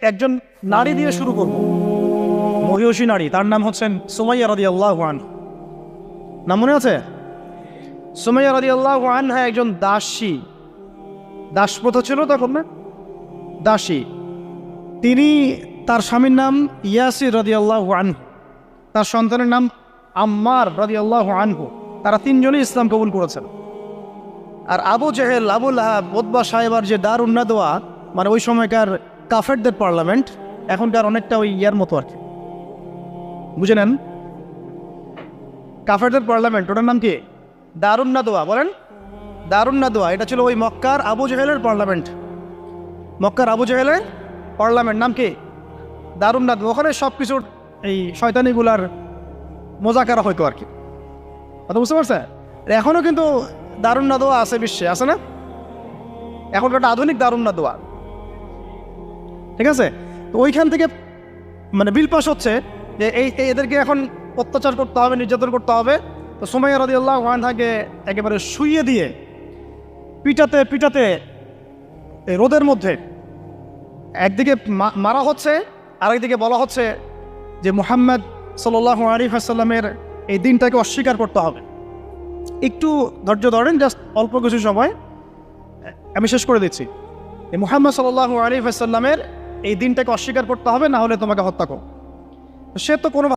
একজন নারী দিয়ে শুরু করব, মহিষী নারী, তার নাম হচ্ছেন সুমাইয়া রাদিয়াল্লাহু আনহা। নাম মনে আছে? সুমাইয়া রাদিয়াল্লাহু আনহা একজন দাসী, দাসপ্রথা ছিল তখন না, দাসী। তিনি, তার স্বামীর নাম ইয়াসির রাদিয়াল্লাহু আনহু, তার সন্তানের নাম আম্মার রাদিয়াল্লাহু আনহু। তারা তিনজনই ইসলাম কবুল করেছেন। আর আবু জেহেল, আবু লাহাব, উতবা সাহেবার যে দারুন নাদওয়া, মানে ওই সময়কার কাফেরদের পার্লামেন্ট, এখনকার অনেকটা ওই ইয়ার মতো আর কি, বুঝে নেন, কাফেরদের পার্লামেন্ট, ওটার নাম কি? দারুন নাদওয়া। বলেন দারুন নাদওয়া। এটা ছিল ওই মক্কার আবু জেহেলের পার্লামেন্ট, মক্কার আবু জেহেলের পার্লামেন্ট নাম কি? দারুন নাদওয়া। ওখানে সব কিছুর এই শয়তানিগুলার মোজাকারা হইতো আর কি, কথা বুঝতে পারছে? এখনও কিন্তু দারুন নাদওয়া আছে বিশ্বে, আছে না? এখন একটা আধুনিক দারুন নাদওয়া, ঠিক আছে? তো ওইখান থেকে মানে বিল পাস হচ্ছে যে এদেরকে এখন অত্যাচার করতে হবে, নির্যাতন করতে হবে। তো সুমাইয়া রাদিয়াল্লাহু আনহাকে একেবারে শুইয়ে দিয়ে পিটাতে পিটাতে এই রোদের মধ্যে একদিকে মারা হচ্ছে, আরেকদিকে বলা হচ্ছে যে মুহাম্মদ সাল্লাল্লাহু আলাইহি ওয়াসাল্লামের এই দিনটাকে অস্বীকার করতে হবে। একটু ধৈর্য ধরেন, জাস্ট অল্প কিছু সময়, আমি শেষ করে দিচ্ছি। এই মুহাম্মদ সাল্লাল্লাহু আলাইহি ওয়াসাল্লামের এই দিনটাকে অস্বীকার করতে হবে, না হলে তোমাকে হত্যা করো। সে তো কোনো